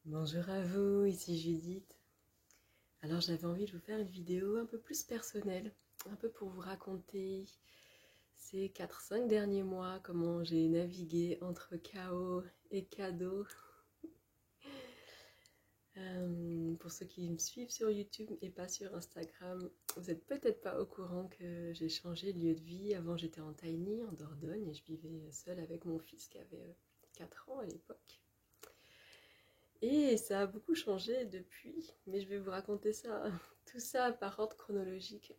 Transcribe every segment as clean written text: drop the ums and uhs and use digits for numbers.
Bonjour à vous, ici Judith. Alors j'avais envie de vous faire une vidéo un peu plus personnelle, un peu pour vous raconter ces 4-5 derniers mois, comment j'ai navigué entre chaos et cadeaux. Pour ceux qui me suivent sur YouTube et pas sur Instagram, vous n'êtes peut-être pas au courant que j'ai changé de lieu de vie. Avant j'étais en Tiny, en Dordogne, et je vivais seule avec mon fils qui avait 4 ans à l'époque. Et ça a beaucoup changé depuis, mais je vais vous raconter ça, tout ça par ordre chronologique.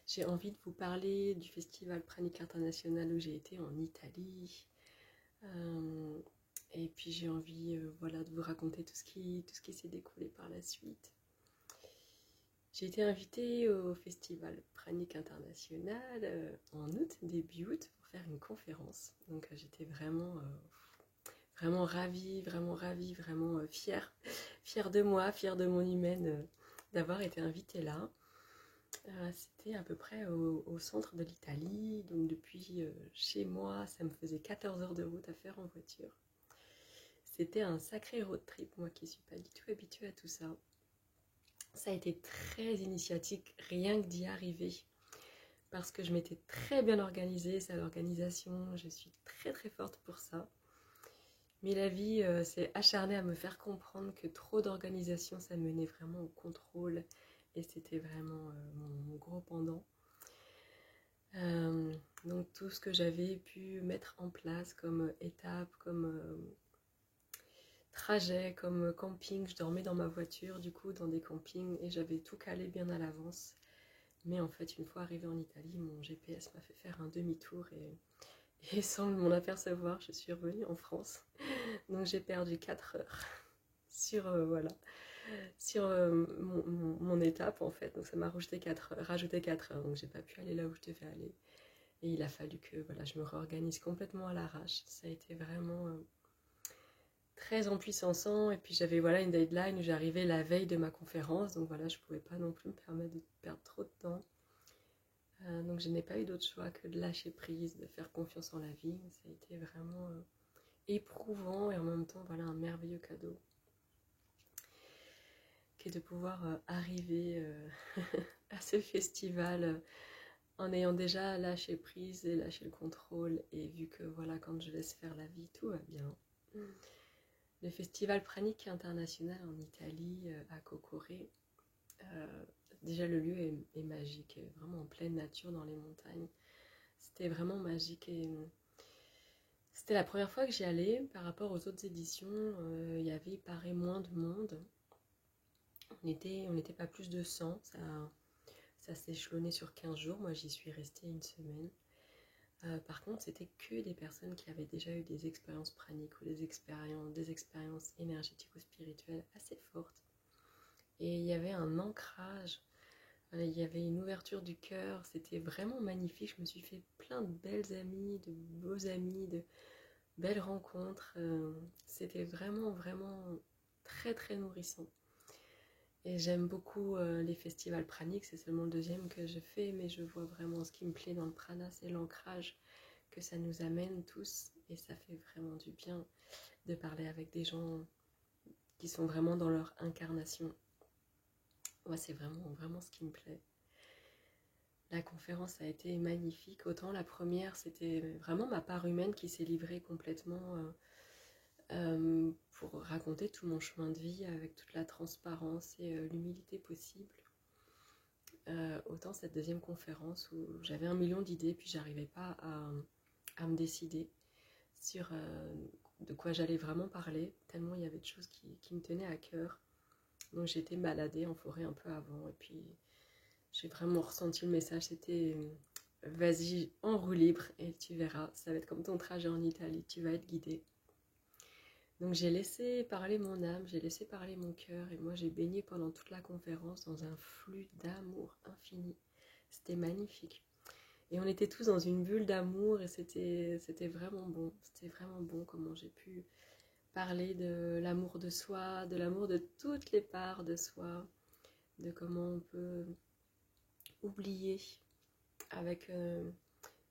J'ai envie de vous parler du festival Pranic International où j'ai été en Italie. Euh, et puis j'ai envie voilà, de vous raconter tout ce qui s'est découlé par la suite. J'ai été invitée au festival Pranic International en août, début août, pour faire une conférence. Donc j'étais vraiment ravie, vraiment fière. Fière de moi, fière de mon humaine d'avoir été invitée là. C'était à peu près au centre de l'Italie, donc depuis chez moi, ça me faisait 14 heures de route à faire en voiture. C'était un sacré road trip, moi qui suis pas du tout habituée à tout ça. Ça a été très initiatique, rien que d'y arriver, parce que je m'étais très bien organisée, c'est à l'organisation, je suis très forte pour ça. Mais la vie s'est acharnée à me faire comprendre que trop d'organisation, ça menait vraiment au contrôle. Et c'était vraiment mon gros pendant. Euh, donc tout ce que j'avais pu mettre en place comme étape, comme trajet, comme camping, je dormais dans ma voiture, du coup, dans des campings, et j'avais tout calé bien à l'avance. Mais en fait, une fois arrivée en Italie, mon GPS m'a fait faire un demi-tour et sans m'en apercevoir, je suis revenue en France. Donc j'ai perdu 4 heures sur, voilà, sur mon étape en fait. Donc ça m'a rajouté 4 heures. Donc j'ai pas pu aller là où je devais aller. Et il a fallu que voilà, je me réorganise complètement à l'arrache. Ça a été vraiment très empuissançant. Et puis j'avais voilà, une deadline où j'arrivais la veille de ma conférence. Donc voilà, je pouvais pas non plus me permettre de perdre trop de temps. Donc je n'ai pas eu d'autre choix que de lâcher prise, de faire confiance en la vie. Ça a été vraiment éprouvant et en même temps voilà, un merveilleux cadeau qui est de pouvoir arriver à ce festival en ayant déjà lâché prise et lâché le contrôle et vu que voilà, quand je laisse faire la vie, tout va bien. Le festival Pranic International en Italie, à Cocoré, déjà le lieu est magique, vraiment en pleine nature dans les montagnes. C'était vraiment magique et c'était la première fois que j'y allais. Par rapport aux autres éditions, il y avait, il paraît, moins de monde. On n'était pas plus de 100, ça s'est échelonné sur 15 jours, moi j'y suis restée une semaine. Par contre, c'était que des personnes qui avaient déjà eu des expériences praniques ou des expériences énergétiques ou spirituelles assez fortes. Et il y avait un ancrage, il y avait une ouverture du cœur, c'était vraiment magnifique. Je me suis fait plein de belles amies, de beaux amis, de belles rencontres. C'était vraiment très nourrissant. Et j'aime beaucoup les festivals praniques, c'est seulement le deuxième que je fais, mais je vois vraiment ce qui me plaît dans le prana, c'est l'ancrage que ça nous amène tous, et ça fait vraiment du bien de parler avec des gens qui sont vraiment dans leur incarnation. Moi, c'est vraiment ce qui me plaît. La conférence a été magnifique, autant la première, c'était vraiment ma part humaine qui s'est livrée complètement pour raconter tout mon chemin de vie avec toute la transparence et l'humilité possible. Autant cette deuxième conférence où j'avais 1 million d'idées puis j'arrivais pas à me décider sur de quoi j'allais vraiment parler, tellement il y avait de choses qui me tenaient à cœur. Donc j'ai été baladée en forêt un peu avant et puis j'ai vraiment ressenti le message, c'était vas-y en roue libre et tu verras, ça va être comme ton trajet en Italie, tu vas être guidée. Donc j'ai laissé parler mon âme, j'ai laissé parler mon cœur et moi j'ai baigné pendant toute la conférence dans un flux d'amour infini. C'était magnifique. Et on était tous dans une bulle d'amour et c'était vraiment bon. C'était vraiment bon comment j'ai pu parler de l'amour de soi, de l'amour de toutes les parts de soi, de comment on peut oublier avec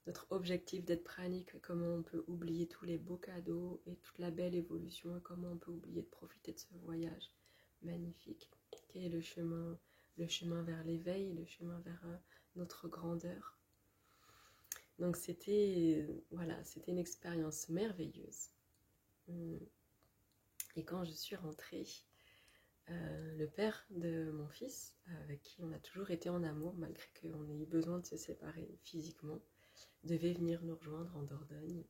notre objectif d'être pranique, comment on peut oublier tous les beaux cadeaux et toute la belle évolution, et comment on peut oublier de profiter de ce voyage magnifique qui est le chemin vers l'éveil, le chemin vers notre grandeur. Donc c'était voilà, c'était une expérience merveilleuse. Et quand je suis rentrée, le père de mon fils, avec qui on a toujours été en amour, malgré qu'on ait eu besoin de se séparer physiquement, devait venir nous rejoindre en Dordogne.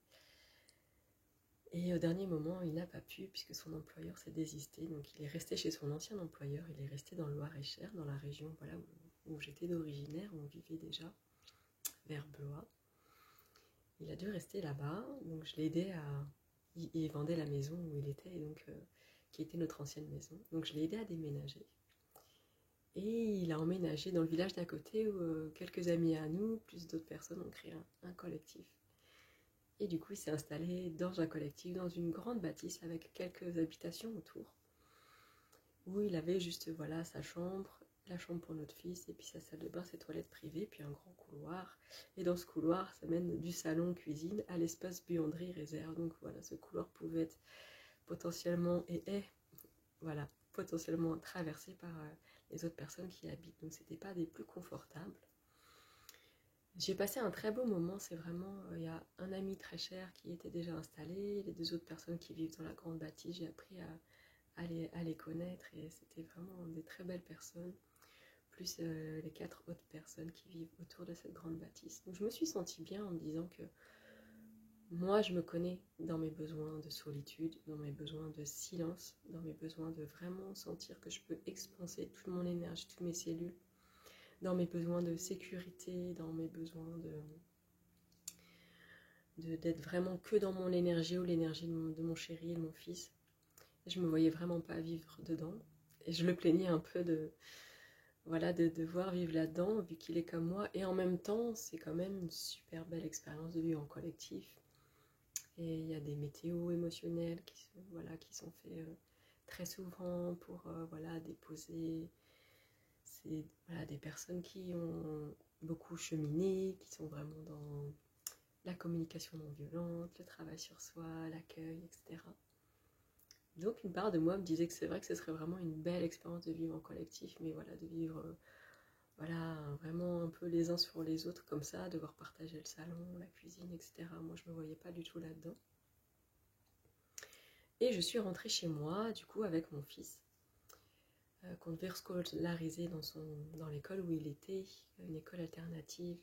Et au dernier moment, il n'a pas pu, puisque son employeur s'est désisté. Donc il est resté chez son ancien employeur, il est resté dans le Loir-et-Cher, dans la région voilà, où j'étais d'originaire, où on vivait déjà, vers Blois. Il a dû rester là-bas, donc je l'ai aidé à... Il vendait la maison où il était, et donc, qui était notre ancienne maison. Donc je l'ai aidé à déménager. Et il a emménagé dans le village d'à côté où quelques amis à nous, plus d'autres personnes, ont créé un collectif. Et du coup, il s'est installé dans un collectif, dans une grande bâtisse avec quelques habitations autour, où il avait juste voilà, sa chambre, la chambre pour notre fils, et puis sa salle de bain, ses toilettes privées, puis un grand couloir. Et dans ce couloir, ça mène du salon cuisine à l'espace buanderie réserve. Donc voilà, ce couloir pouvait être potentiellement, et est, voilà, potentiellement traversé par les autres personnes qui y habitent. Donc c'était pas des plus confortables. J'ai passé un très beau moment, c'est vraiment, il y a un ami très cher qui était déjà installé, les 2 autres personnes qui vivent dans la grande bâtisse, j'ai appris à les connaître et c'était vraiment des très belles personnes, plus les 4 autres personnes qui vivent autour de cette grande bâtisse. Donc je me suis sentie bien en me disant que moi je me connais dans mes besoins de solitude, dans mes besoins de silence, dans mes besoins de vraiment sentir que je peux expanser toute mon énergie, toutes mes cellules, dans mes besoins de sécurité, dans mes besoins d'être vraiment que dans mon énergie ou l'énergie de mon chéri et de mon fils. Et je me voyais vraiment pas vivre dedans. Et je le plaignais un peu de devoir vivre là-dedans, vu qu'il est comme moi. Et en même temps, c'est quand même une super belle expérience de vivre en collectif. Et il y a des météos émotionnels qui sont faits très souvent pour déposer des personnes qui ont beaucoup cheminé, qui sont vraiment dans la communication non violente, le travail sur soi, l'accueil, etc. Donc une part de moi me disait que c'est vrai que ce serait vraiment une belle expérience de vivre en collectif, mais voilà, de vivre vraiment un peu les uns sur les autres comme ça, devoir partager le salon, la cuisine, etc. Moi je me voyais pas du tout là-dedans. Et je suis rentrée chez moi, du coup, avec mon fils, qu'on devait scolariser dans l'école où il était, une école alternative,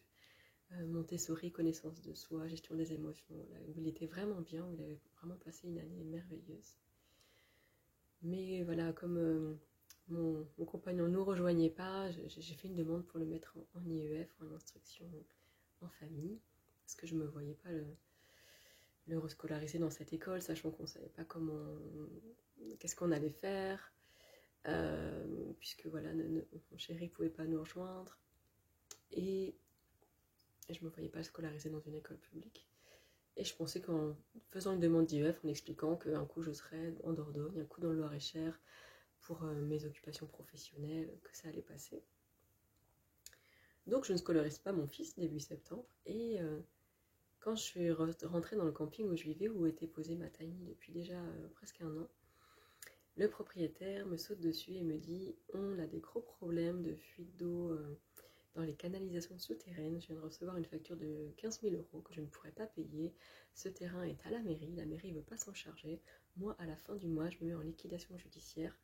Montessori, connaissance de soi, gestion des émotions, là, où il était vraiment bien, où il avait vraiment passé une année merveilleuse. Mais voilà, comme mon compagnon ne nous rejoignait pas, j'ai fait une demande pour le mettre en IEF, en instruction en famille, parce que je ne me voyais pas le rescolariser dans cette école, sachant qu'on ne savait pas qu'est-ce qu'on allait faire, puisque voilà, mon chéri ne pouvait pas nous rejoindre, et je ne me voyais pas le scolariser dans une école publique. Et je pensais qu'en faisant une demande d'IEF, en expliquant qu'un coup je serais en Dordogne, un coup dans le Loir-et-Cher pour mes occupations professionnelles, que ça allait passer. Donc je ne scolarise pas mon fils début septembre, et quand je suis rentrée dans le camping où je vivais, où était posée ma tiny depuis déjà presque 1 an, le propriétaire me saute dessus et me dit « On a des gros problèmes de fuite d'eau dans les canalisations souterraines. Je viens de recevoir une facture de 15 000 € que je ne pourrais pas payer. Ce terrain est à la mairie ne veut pas s'en charger. Moi, à la fin du mois, je me mets en liquidation judiciaire.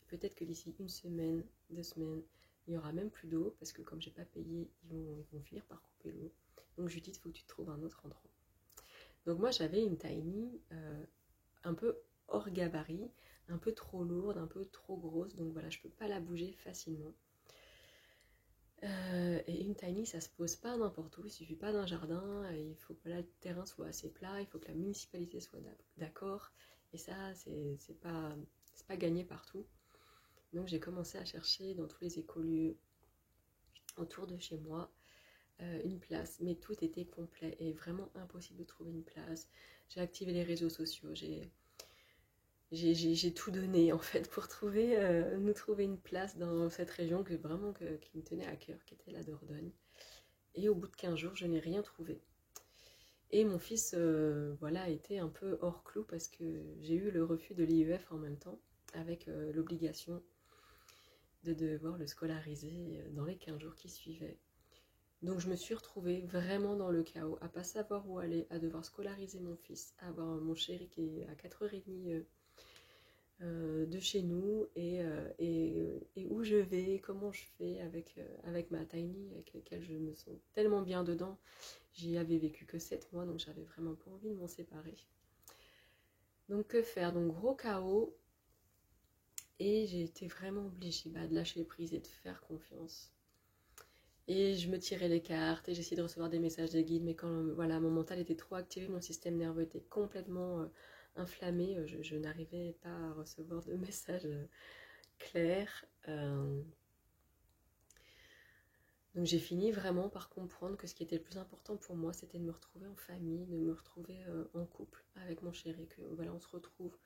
Et peut-être que d'ici 1 semaine, 2 semaines, il n'y aura même plus d'eau parce que comme j'ai pas payé, ils vont finir par couper l'eau. Donc je lui dis, il faut que tu te trouves un autre endroit. » Donc moi, j'avais une tiny un peu hors gabarit, un peu trop lourde, un peu trop grosse. Donc voilà, je peux pas la bouger facilement. Et une tiny, ça se pose pas n'importe où, il suffit pas d'un jardin, il faut que le terrain soit assez plat, il faut que la municipalité soit d'accord, et ça, c'est pas gagné partout. Donc j'ai commencé à chercher dans tous les écolieux autour de chez moi une place, mais tout était complet et vraiment impossible de trouver une place. J'ai activé les réseaux sociaux, j'ai tout donné en fait pour nous trouver une place dans cette région qui me tenait à cœur, qui était la Dordogne. Et au bout de 15 jours, je n'ai rien trouvé. Et mon fils, voilà, était un peu hors clou parce que j'ai eu le refus de l'IEF en même temps, avec l'obligation de devoir le scolariser dans les 15 jours qui suivaient. Donc je me suis retrouvée vraiment dans le chaos, à pas savoir où aller, à devoir scolariser mon fils, à avoir mon chéri qui est à 4h30 de chez nous, et où je vais, comment je fais avec ma Tiny, avec laquelle je me sens tellement bien dedans. J'y avais vécu que 7 mois, donc j'avais vraiment pas envie de m'en séparer. Donc que faire? Donc gros chaos, et j'ai été vraiment obligée de lâcher prise et de faire confiance. Et je me tirais les cartes et j'essayais de recevoir des messages de guide, mais quand voilà, mon mental était trop activé, mon système nerveux était complètement inflammé, je n'arrivais pas à recevoir de messages clairs. Donc j'ai fini vraiment par comprendre que ce qui était le plus important pour moi, c'était de me retrouver en famille, de me retrouver en couple avec mon chéri, que voilà, on se retrouve,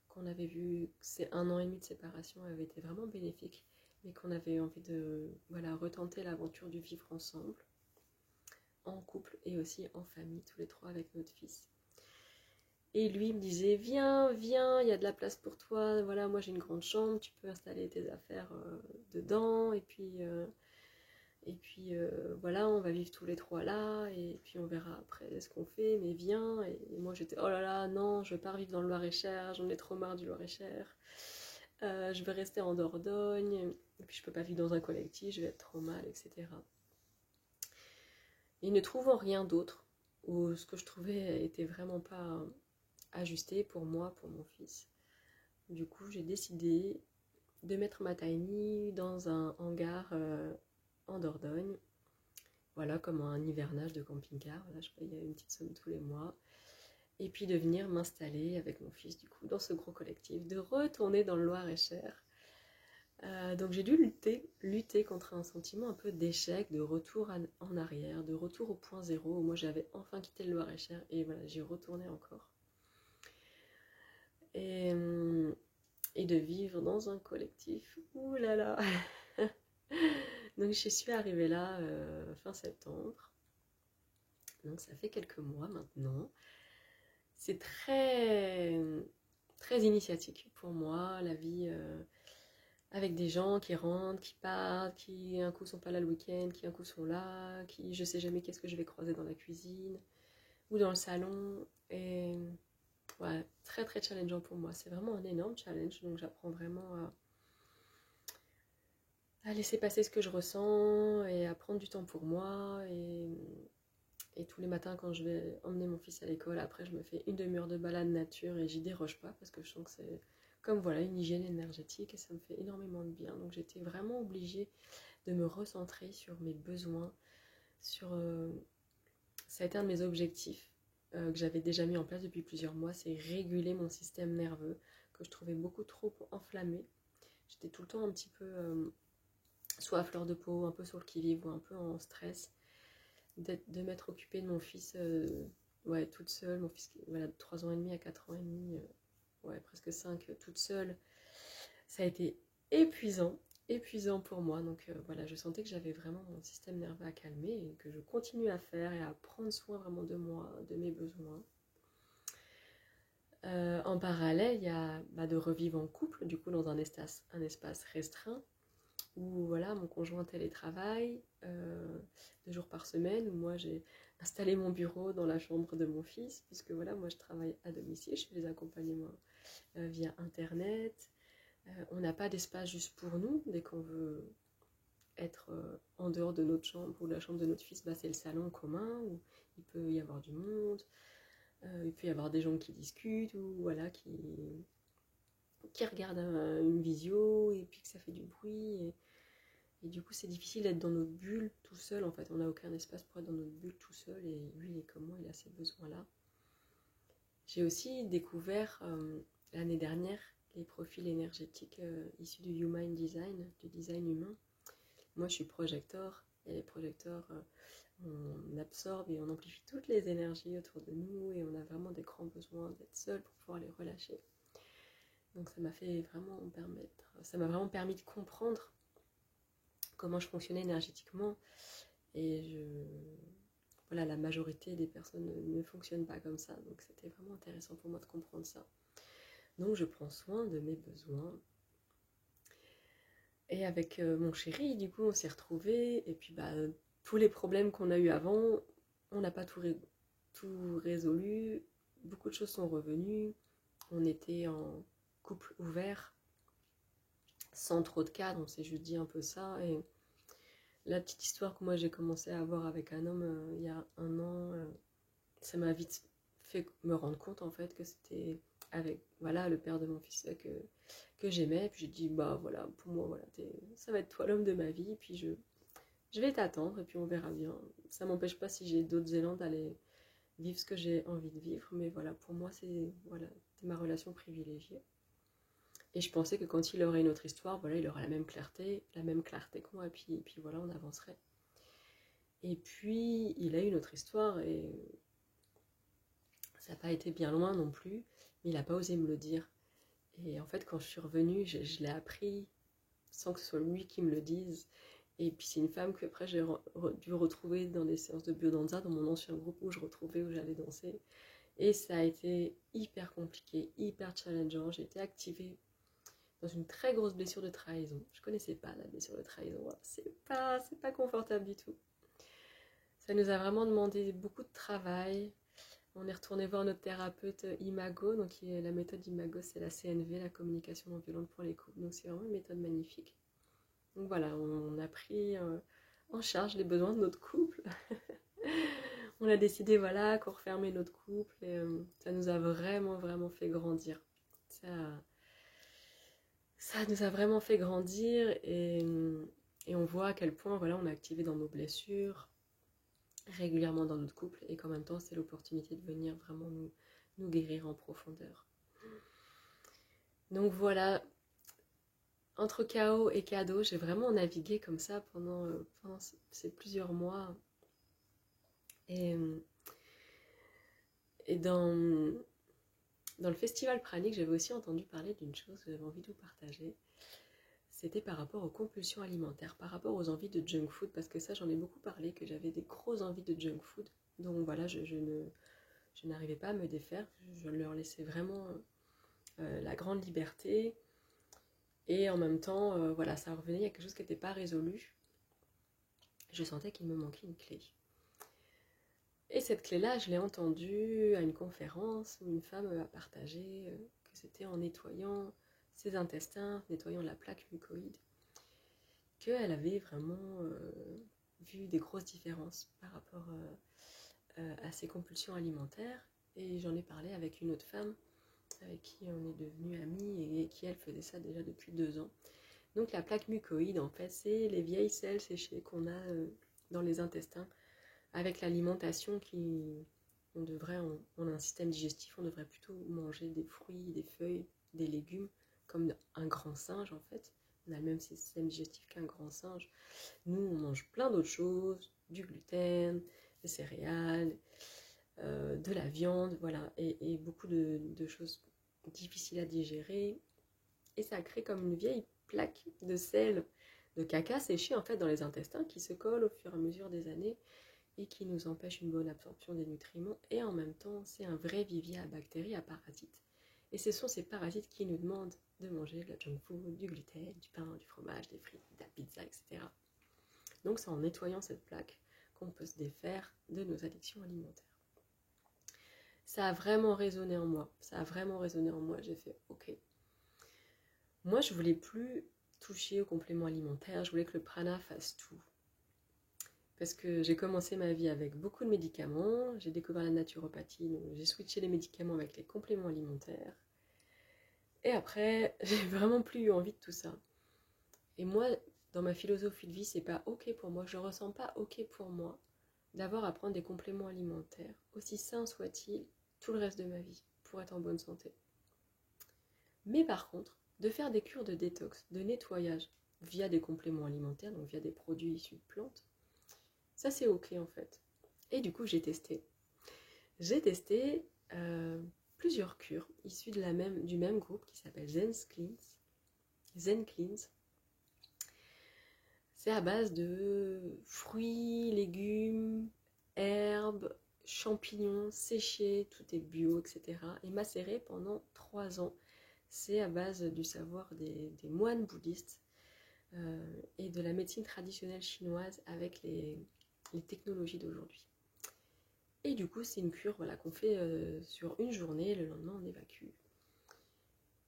qu'on avait vu que ces 1 an et demi de séparation avait été vraiment bénéfique, mais qu'on avait envie de voilà, retenter l'aventure du vivre ensemble, en couple et aussi en famille, tous les trois avec notre fils. Et lui me disait, viens, viens, il y a de la place pour toi, voilà, moi j'ai une grande chambre, tu peux installer tes affaires dedans, voilà, on va vivre tous les trois là, et puis on verra après ce qu'on fait, mais viens. Et moi j'étais, oh là là, non, je veux pas vivre dans le Loir-et-Cher, j'en ai trop marre du Loir-et-Cher. Je veux rester en Dordogne, et puis je peux pas vivre dans un collectif, je vais être trop mal, etc. Et ne trouvant rien d'autre, ou ce que je trouvais était vraiment pas ajusté pour moi, pour mon fils, du coup j'ai décidé de mettre ma Tiny dans un hangar en Dordogne. Voilà, comme un hivernage de camping-car. Voilà, je payais une petite somme tous les mois. Et puis de venir m'installer avec mon fils, du coup, dans ce gros collectif, de retourner dans le Loir-et-Cher. Donc j'ai dû lutter contre un sentiment un peu d'échec, de retour en arrière, de retour au point zéro, où moi j'avais enfin quitté le Loir-et-Cher, et voilà, j'y retournais encore. Et, et de vivre dans un collectif, ouh là là. Donc je suis arrivée là fin septembre. Donc ça fait quelques mois maintenant. C'est très, très initiatique pour moi, la vie avec des gens qui rentrent, qui partent, qui un coup sont pas là le week-end, qui un coup sont là, qui je sais jamais qu'est-ce que je vais croiser dans la cuisine ou dans le salon. Et ouais, très très challengeant pour moi. C'est vraiment un énorme challenge, donc j'apprends vraiment à laisser passer ce que je ressens et à prendre du temps pour moi. Et tous les matins, quand je vais emmener mon fils à l'école, après, je me fais une demi-heure de balade nature et j'y déroge pas parce que je sens que c'est comme voilà une hygiène énergétique et ça me fait énormément de bien. Donc j'étais vraiment obligée de me recentrer sur mes besoins, sur ça a été un de mes objectifs que j'avais déjà mis en place depuis plusieurs mois, c'est réguler mon système nerveux que je trouvais beaucoup trop enflammé. J'étais tout le temps un petit peu soit à fleur de peau, un peu sur le qui-vive ou un peu en stress. De m'être occupée de mon fils ouais, toute seule, mon fils voilà, de 3 ans et demi à 4 ans et demi, ouais, presque 5, toute seule, ça a été épuisant pour moi, donc voilà, je sentais que j'avais vraiment mon système nerveux à calmer et que je continue à faire et à prendre soin vraiment de moi, de mes besoins. En parallèle, il y a de revivre en couple, du coup dans un espace restreint, où voilà, mon conjoint télétravaille 2 jours par semaine, où moi j'ai installé mon bureau dans la chambre de mon fils, puisque voilà, moi je travaille à domicile, je fais des accompagnements via internet. On n'a pas d'espace juste pour nous, dès qu'on veut être en dehors de notre chambre ou de la chambre de notre fils, c'est le salon commun, où il peut y avoir du monde, il peut y avoir des gens qui discutent, ou voilà, qui regardent une visio, et puis que ça fait du bruit, et du coup, c'est difficile d'être dans notre bulle tout seul. En fait, on n'a aucun espace pour être dans notre bulle tout seul. Et lui, il est comme moi, il a ces besoins-là. J'ai aussi découvert l'année dernière les profils énergétiques issus du Human Design, du design humain. Moi, je suis projecteur. Et les projecteurs, on absorbe et on amplifie toutes les énergies autour de nous. Et on a vraiment des grands besoins d'être seul pour pouvoir les relâcher. Donc, ça m'a vraiment permis de comprendre comment je fonctionnais énergétiquement, et voilà, la majorité des personnes ne fonctionnent pas comme ça. Donc c'était vraiment intéressant pour moi de comprendre ça. Donc je prends soin de mes besoins. Et avec mon chéri, du coup, on s'est retrouvés. Et puis bah, tous les problèmes qu'on a eu avant, on n'a pas tout résolu. Beaucoup de choses sont revenues. On était en couple ouvert, sans trop de cadre, on s'est juste dit un peu ça. Et la petite histoire que moi j'ai commencé à avoir avec un homme il y a un an, ça m'a vite fait me rendre compte en fait que c'était avec voilà, le père de mon fils que j'aimais. Et puis j'ai dit, bah voilà, pour moi, voilà, ça va être toi l'homme de ma vie. Et puis je vais t'attendre et puis on verra bien. Ça m'empêche pas si j'ai d'autres élans d'aller vivre ce que j'ai envie de vivre. Mais voilà, pour moi, c'est voilà, ma relation privilégiée. Et je pensais que quand il aurait une autre histoire, voilà, il aurait la même clarté que moi, et puis voilà, on avancerait. Et puis, il a eu une autre histoire, et ça n'a pas été bien loin non plus, mais il n'a pas osé me le dire. Et en fait, quand je suis revenue, je l'ai appris sans que ce soit lui qui me le dise. Et puis c'est une femme que après j'ai dû retrouver dans des séances de biodanza, dans mon ancien groupe où j'allais danser. Et ça a été hyper compliqué, hyper challengeant. J'ai été activée dans une très grosse blessure de trahison. Je connaissais pas la blessure de trahison. C'est pas confortable du tout. Ça nous a vraiment demandé beaucoup de travail. On est retourné voir notre thérapeute Imago. Donc la méthode Imago, c'est la CNV, la communication non violente pour les couples. Donc c'est vraiment une méthode magnifique. Donc voilà, on a pris en charge les besoins de notre couple. On a décidé voilà qu'on refermait notre couple et ça nous a vraiment vraiment fait grandir. Ça nous a vraiment fait grandir et on voit à quel point voilà, on a activé dans nos blessures régulièrement dans notre couple et qu'en même temps c'est l'opportunité de venir vraiment nous guérir en profondeur. Donc voilà, entre chaos et cadeau, j'ai vraiment navigué comme ça pendant ces plusieurs mois. Et dans le festival pranique, j'avais aussi entendu parler d'une chose que j'avais envie de vous partager. C'était par rapport aux compulsions alimentaires, par rapport aux envies de junk food, parce que ça j'en ai beaucoup parlé, que j'avais des grosses envies de junk food. Donc voilà, je n'arrivais pas à me défaire, je leur laissais vraiment la grande liberté. Et en même temps, voilà, ça revenait, il y a quelque chose qui n'était pas résolu. Je sentais qu'il me manquait une clé. Et cette clé-là, je l'ai entendue à une conférence où une femme a partagé que c'était en nettoyant ses intestins, nettoyant la plaque mucoïde, qu'elle avait vraiment vu des grosses différences par rapport à ses compulsions alimentaires. Et j'en ai parlé avec une autre femme avec qui on est devenus amis et qui, elle, faisait ça déjà depuis 2 ans. Donc la plaque mucoïde, en fait, c'est les vieilles selles séchées qu'on a dans les intestins avec l'alimentation on a un système digestif, on devrait plutôt manger des fruits, des feuilles, des légumes, comme un grand singe en fait. On a le même système digestif qu'un grand singe. Nous, on mange plein d'autres choses, du gluten, des céréales, de la viande, voilà, et beaucoup de choses difficiles à digérer. Et ça crée comme une vieille plaque de sel, de caca séché en fait dans les intestins qui se colle au fur et à mesure des années et qui nous empêche une bonne absorption des nutriments. Et en même temps, c'est un vrai vivier à bactéries, à parasites. Et ce sont ces parasites qui nous demandent de manger de la junk food, du gluten, du pain, du fromage, des frites, de la pizza, etc. Donc c'est en nettoyant cette plaque qu'on peut se défaire de nos addictions alimentaires. Ça a vraiment résonné en moi. J'ai fait ok. Moi, je voulais plus toucher aux compléments alimentaires. Je voulais que le prana fasse tout. Parce que j'ai commencé ma vie avec beaucoup de médicaments, j'ai découvert la naturopathie, donc j'ai switché les médicaments avec les compléments alimentaires. Et après, j'ai vraiment plus eu envie de tout ça. Et moi, dans ma philosophie de vie, c'est pas ok pour moi, je ressens pas ok pour moi d'avoir à prendre des compléments alimentaires, aussi sains soient-ils, tout le reste de ma vie, pour être en bonne santé. Mais par contre, de faire des cures de détox, de nettoyage, via des compléments alimentaires, donc via des produits issus de plantes, ça c'est ok en fait. Et du coup j'ai testé. J'ai testé plusieurs cures issues du même groupe qui s'appelle Zen Cleanse. C'est à base de fruits, légumes, herbes, champignons séchés, tout est bio, etc. et macéré pendant 3 ans. C'est à base du savoir des moines bouddhistes et de la médecine traditionnelle chinoise avec les technologies d'aujourd'hui. Et du coup, c'est une cure voilà, qu'on fait sur une journée, le lendemain on évacue.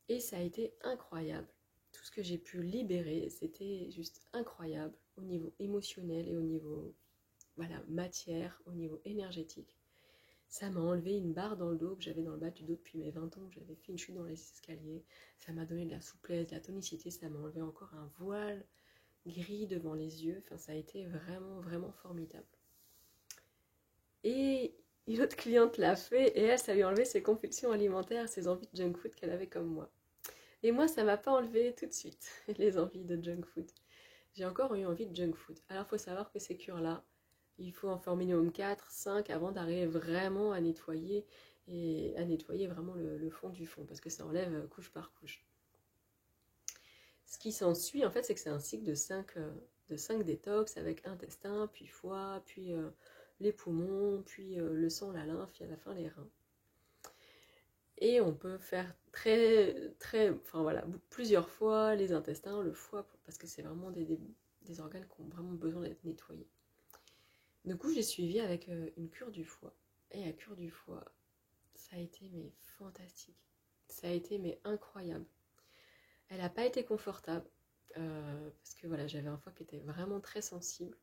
Et ça a été incroyable. Tout ce que j'ai pu libérer, c'était juste incroyable au niveau émotionnel et au niveau voilà, matière, au niveau énergétique. Ça m'a enlevé une barre dans le dos que j'avais dans le bas du dos depuis mes 20 ans, que j'avais fait une chute dans les escaliers. Ça m'a donné de la souplesse, de la tonicité, ça m'a enlevé encore un voile gris devant les yeux. Enfin, ça a été vraiment, vraiment formidable. Et une autre cliente l'a fait et elle, ça lui a enlevé ses compulsions alimentaires, ses envies de junk food qu'elle avait comme moi. Et moi, ça m'a pas enlevé tout de suite les envies de junk food. J'ai encore eu envie de junk food. Alors, il faut savoir que ces cures-là, il faut en faire au minimum 4, 5 avant d'arriver vraiment à nettoyer et à nettoyer vraiment le fond du fond parce que ça enlève couche par couche. Ce qui s'ensuit, en fait, c'est que c'est un cycle de 5 détox avec intestin, puis foie, puis les poumons, puis le sang, la lymphe et à la fin les reins. Et on peut faire enfin voilà, plusieurs fois les intestins, le foie, parce que c'est vraiment des organes qui ont vraiment besoin d'être nettoyés. Du coup, j'ai suivi avec une cure du foie. Et la cure du foie, ça a été mais fantastique. Ça a été mais incroyable. Elle n'a pas été confortable, parce que voilà, j'avais un foie qui était vraiment très sensible.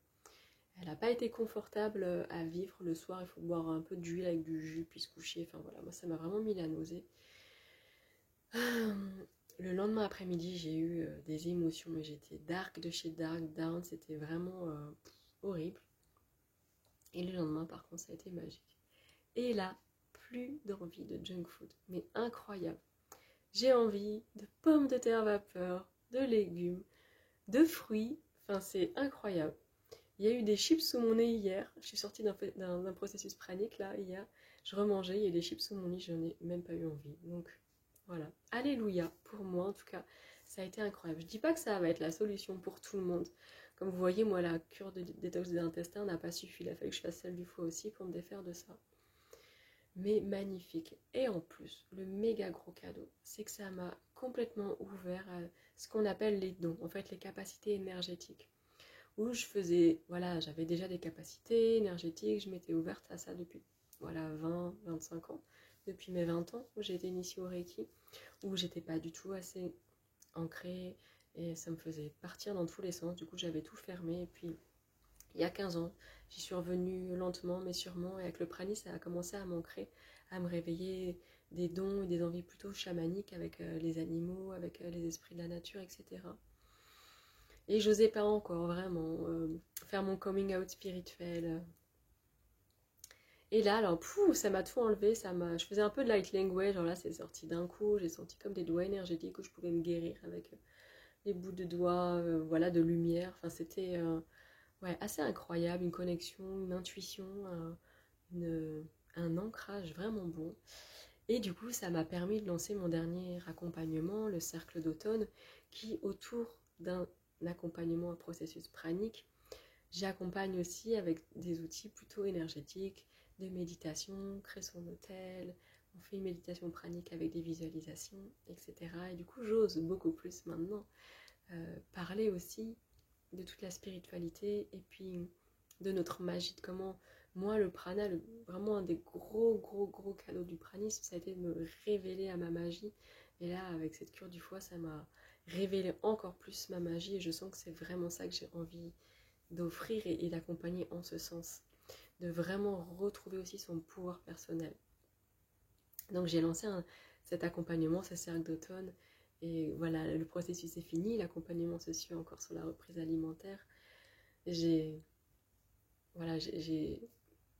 Elle n'a pas été confortable à vivre. Le soir, il faut boire un peu d'huile avec du jus, puis se coucher. Enfin voilà, moi ça m'a vraiment mis la nausée. Le lendemain après-midi, j'ai eu des émotions, mais j'étais dark de chez dark, down, c'était vraiment horrible. Et le lendemain, par contre, ça a été magique. Et là, plus d'envie de junk food, mais incroyable. J'ai envie de pommes de terre vapeur, de légumes, de fruits, enfin c'est incroyable. Il y a eu des chips sous mon nez hier, je suis sortie d'un processus pranique là hier, je remangeais, il y a eu des chips sous mon nez, je n'en ai même pas eu envie. Donc voilà, alléluia, pour moi en tout cas, ça a été incroyable. Je dis pas que ça va être la solution pour tout le monde. Comme vous voyez, moi la cure de détox des intestins n'a pas suffi, il a fallu que je fasse celle du foie aussi pour me défaire de ça. Mais magnifique. Et en plus, le méga gros cadeau, c'est que ça m'a complètement ouvert à ce qu'on appelle les dons, en fait les capacités énergétiques. Où je faisais, voilà, j'avais déjà des capacités énergétiques, je m'étais ouverte à ça depuis, voilà, 20, 25 ans. Depuis mes 20 ans, où j'ai été initiée au Reiki, où j'étais pas du tout assez ancrée et ça me faisait partir dans tous les sens. Du coup, j'avais tout fermé et puis il y a 15 ans, j'y suis revenue lentement mais sûrement et avec le prani, ça a commencé à m'ancrer, à me réveiller des dons et des envies plutôt chamaniques avec les animaux, avec les esprits de la nature, etc. Et j'osais pas encore vraiment faire mon coming out spirituel. Et là, alors, ça m'a tout enlevé, je faisais un peu de light language, alors là, c'est sorti d'un coup, j'ai senti comme des doigts énergétiques où je pouvais me guérir avec les bouts de doigts, voilà, de lumière. Enfin, c'était ouais, assez incroyable, une connexion, une intuition, un ancrage vraiment bon. Et du coup, ça m'a permis de lancer mon dernier accompagnement, le cercle d'automne, qui, autour d'un accompagnement à processus pranique, j'accompagne aussi avec des outils plutôt énergétiques, de méditation, créer son hôtel, on fait une méditation pranique avec des visualisations, etc. Et du coup, j'ose beaucoup plus maintenant parler aussi de toute la spiritualité et puis de notre magie, de comment moi le prana, vraiment un des gros cadeaux du pranisme, ça a été de me révéler à ma magie. Et là, avec cette cure du foie, ça m'a révélé encore plus ma magie et je sens que c'est vraiment ça que j'ai envie d'offrir et d'accompagner en ce sens, de vraiment retrouver aussi son pouvoir personnel. Donc j'ai lancé cet accompagnement, ce cercle d'automne, et voilà, le processus est fini, l'accompagnement se suit encore sur la reprise alimentaire. J'ai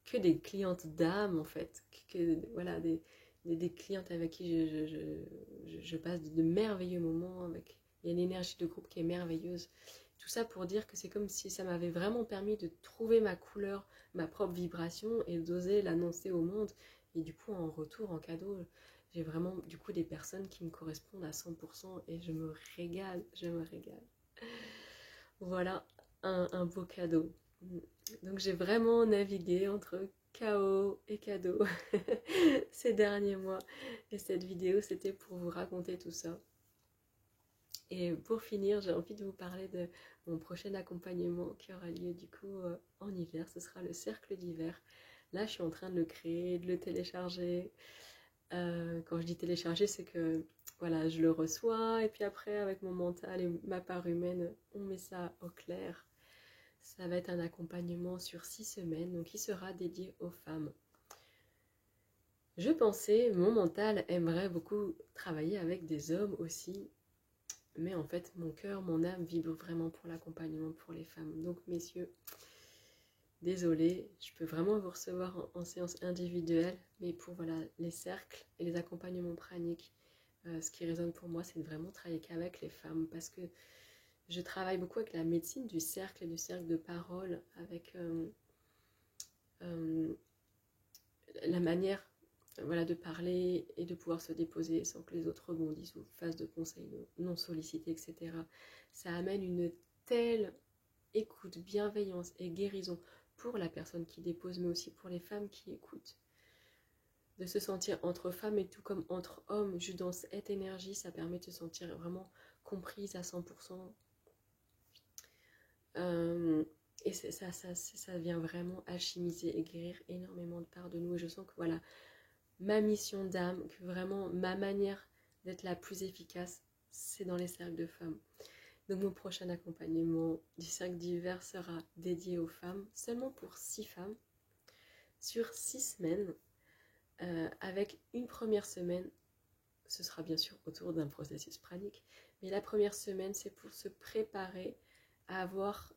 que des clientes d'âme en fait, voilà, des clientes avec qui je passe de merveilleux moments, avec, il y a une énergie de groupe qui est merveilleuse. Tout ça pour dire que c'est comme si ça m'avait vraiment permis de trouver ma couleur, ma propre vibration et d'oser l'annoncer au monde. Et du coup, en retour, en cadeau, j'ai vraiment du coup des personnes qui me correspondent à 100% et je me régale. Voilà un beau cadeau. Donc j'ai vraiment navigué entre chaos et cadeaux ces derniers mois. Et cette vidéo, c'était pour vous raconter tout ça. Et pour finir, j'ai envie de vous parler de mon prochain accompagnement qui aura lieu du coup en hiver. Ce sera le cercle d'hiver. Là, je suis en train de le créer, de le télécharger. Quand je dis télécharger, c'est que voilà, je le reçois et puis après, avec mon mental et ma part humaine, on met ça au clair. Ça va être un accompagnement sur 6 semaines, donc qui sera dédié aux femmes. Je pensais, mon mental aimerait beaucoup travailler avec des hommes aussi, mais en fait, mon cœur, mon âme vibre vraiment pour l'accompagnement pour les femmes. Donc, messieurs, désolée, je peux vraiment vous recevoir en séance individuelle, mais pour voilà, les cercles et les accompagnements praniques, ce qui résonne pour moi, c'est de vraiment travailler qu'avec les femmes, parce que je travaille beaucoup avec la médecine du cercle et du cercle de parole, avec la manière voilà, de parler et de pouvoir se déposer sans que les autres rebondissent ou fassent de conseils non sollicités, etc. Ça amène une telle écoute, bienveillance et guérison pour la personne qui dépose, mais aussi pour les femmes qui écoutent. De se sentir entre femmes et tout comme entre hommes, juste dans cette énergie, ça permet de se sentir vraiment comprise à 100%. Et ça vient vraiment alchimiser et guérir énormément de parts de nous. Et je sens que voilà, ma mission d'âme, que vraiment ma manière d'être la plus efficace, c'est dans les cercles de femmes. Donc mon prochain accompagnement du cercle d'hiver sera dédié aux femmes, seulement pour 6 femmes, sur 6 semaines, avec une première semaine, ce sera bien sûr autour d'un processus pranique, mais la première semaine, c'est pour se préparer à avoir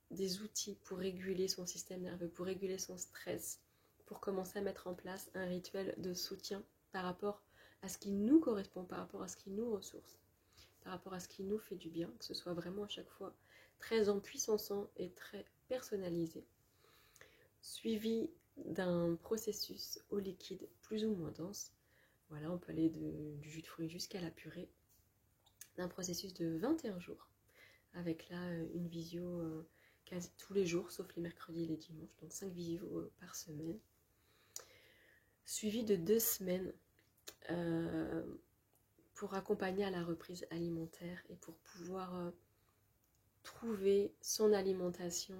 des outils pour réguler son système nerveux, pour réguler son stress, pour commencer à mettre en place un rituel de soutien par rapport à ce qui nous correspond, par rapport à ce qui nous ressource, par rapport à ce qui nous fait du bien, que ce soit vraiment à chaque fois très empuissançant et très personnalisé, suivi d'un processus au liquide plus ou moins dense. Voilà, on peut aller du jus de fruits jusqu'à la purée, d'un processus de 21 jours, avec là une visio quasi tous les jours, sauf les mercredis et les dimanches, donc 5 visios par semaine, suivi de 2 semaines pour accompagner à la reprise alimentaire et pour pouvoir trouver son alimentation,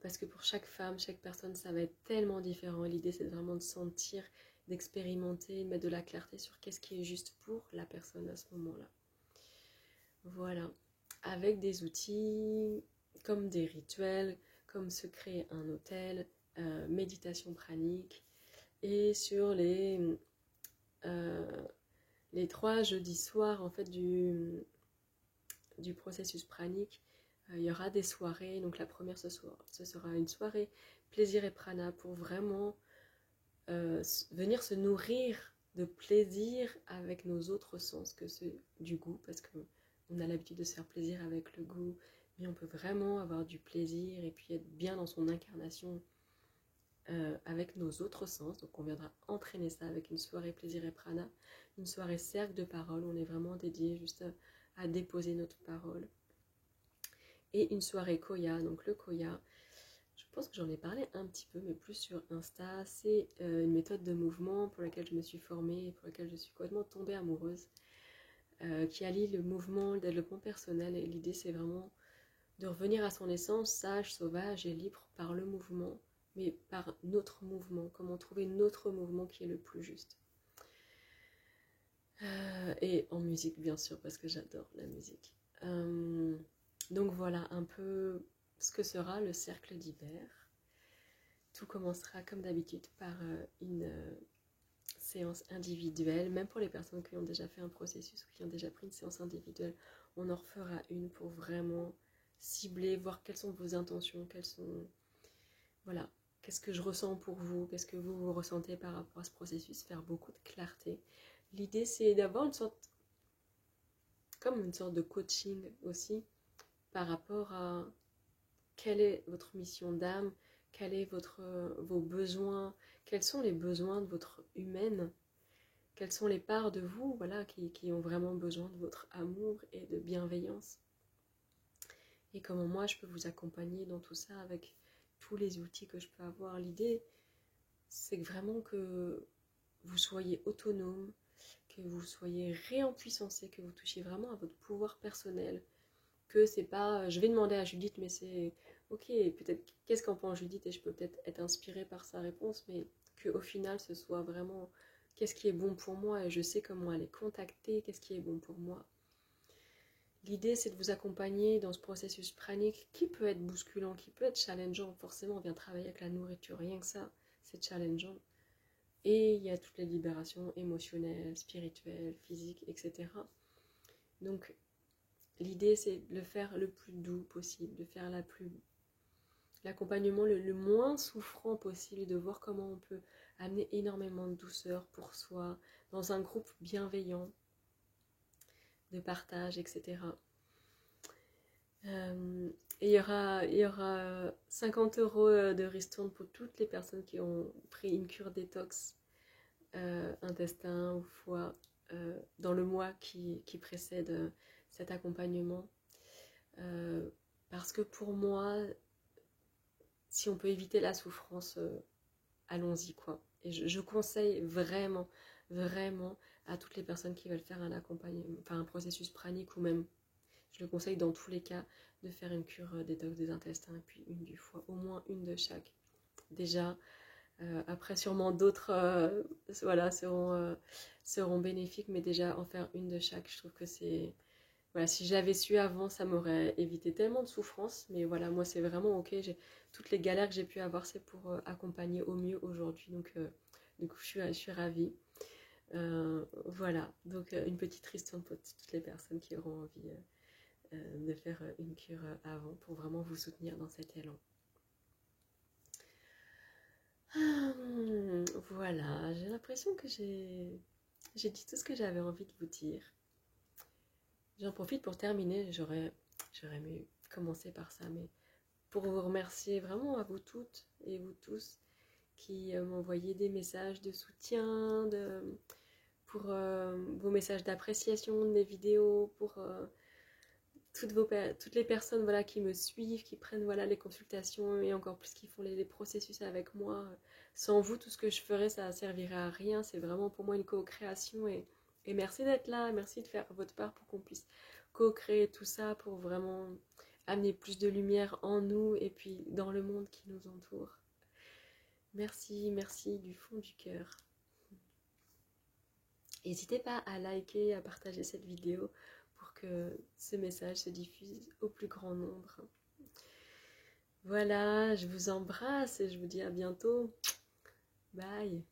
parce que pour chaque femme, chaque personne, ça va être tellement différent. L'idée, c'est vraiment de sentir, d'expérimenter, de mettre de la clarté sur qu'est-ce qui est juste pour la personne à ce moment-là. Voilà, avec des outils comme des rituels, comme se créer un hôtel, méditation pranique, et sur les 3 jeudis soirs en fait du processus pranique, il y aura des soirées. Donc la première ce sera une soirée plaisir et prana pour vraiment venir se nourrir de plaisir avec nos autres sens que ceux du goût, parce qu'on a l'habitude de se faire plaisir avec le goût, mais on peut vraiment avoir du plaisir et puis être bien dans son incarnation avec nos autres sens. Donc on viendra entraîner ça avec une soirée plaisir et prana, une soirée cercle de parole, on est vraiment dédié juste à déposer notre parole, et une soirée Koya. Donc le Koya, je pense que j'en ai parlé un petit peu, mais plus sur Insta, c'est une méthode de mouvement pour laquelle je me suis formée et pour laquelle je suis complètement tombée amoureuse, qui allie le mouvement, le développement personnel, et l'idée c'est vraiment de revenir à son essence, sage, sauvage et libre par le mouvement, mais par notre mouvement, comment trouver notre mouvement qui est le plus juste. Et en musique bien sûr, parce que j'adore la musique. Donc voilà un peu ce que sera le cercle d'hiver. Tout commencera comme d'habitude par une séance individuelle, même pour les personnes qui ont déjà fait un processus ou qui ont déjà pris une séance individuelle, on en refera une pour vraiment cibler, voir quelles sont vos intentions, voilà, qu'est-ce que je ressens pour vous, qu'est-ce que vous ressentez par rapport à ce processus, faire beaucoup de clarté. L'idée c'est d'avoir une sorte de coaching aussi par rapport à quelle est votre mission d'âme, quels sont vos besoins, quels sont les besoins de votre humaine, quelles sont les parts de vous voilà, qui ont vraiment besoin de votre amour et de bienveillance. et comment moi je peux vous accompagner dans tout ça avec tous les outils que je peux avoir. L'idée, c'est vraiment que vous soyez autonome, que vous soyez réempuissancé, que vous touchiez vraiment à votre pouvoir personnel, que c'est pas je vais demander à Judith, mais c'est ok, peut-être qu'est-ce qu'en pense Judith et je peux peut-être être inspirée par sa réponse, mais qu'au final ce soit vraiment qu'est-ce qui est bon pour moi et je sais comment aller contacter, qu'est-ce qui est bon pour moi. L'idée, c'est de vous accompagner dans ce processus pranique qui peut être bousculant, qui peut être challengeant. Forcément, on vient travailler avec la nourriture, rien que ça, c'est challengeant. Et il y a toutes les libérations émotionnelles, spirituelles, physiques, etc. Donc, l'idée, c'est de le faire le plus doux possible, de faire l'accompagnement le moins souffrant possible, de voir comment on peut amener énormément de douceur pour soi, dans un groupe bienveillant, de partage, etc. Et il y aura 50 € de ristourne pour toutes les personnes qui ont pris une cure détox intestin ou foie dans le mois qui précède cet accompagnement. Parce que pour moi, si on peut éviter la souffrance, allons-y quoi. Et je conseille vraiment, vraiment à toutes les personnes qui veulent faire un accompagnement, enfin un processus pranique ou même, je le conseille dans tous les cas, de faire une cure détox des intestins et puis une du foie, au moins une de chaque. Déjà, après sûrement d'autres voilà, seront bénéfiques, mais déjà en faire une de chaque, je trouve que c'est... Voilà, si j'avais su avant, ça m'aurait évité tellement de souffrance, mais voilà, moi c'est vraiment ok, toutes les galères que j'ai pu avoir, c'est pour accompagner au mieux aujourd'hui, donc du coup je suis ravie. Voilà, donc une petite ristourne pour toutes les personnes qui auront envie de faire une cure avant pour vraiment vous soutenir dans cet élan. Voilà, j'ai l'impression que j'ai dit tout ce que j'avais envie de vous dire. J'en profite pour terminer, j'aurais aimé commencer par ça, mais pour vous remercier vraiment à vous toutes et vous tous qui m'envoyez des messages de soutien, pour vos messages d'appréciation de mes vidéos, pour toutes les personnes voilà, qui me suivent, qui prennent voilà, les consultations et encore plus qui font les processus avec moi. Sans vous, tout ce que je ferais, ça ne servirait à rien. C'est vraiment pour moi une co-création et merci d'être là, merci de faire votre part pour qu'on puisse co-créer tout ça, pour vraiment amener plus de lumière en nous et puis dans le monde qui nous entoure. Merci, merci du fond du cœur. N'hésitez pas à liker, à partager cette vidéo pour que ce message se diffuse au plus grand nombre. Voilà, je vous embrasse et je vous dis à bientôt. Bye.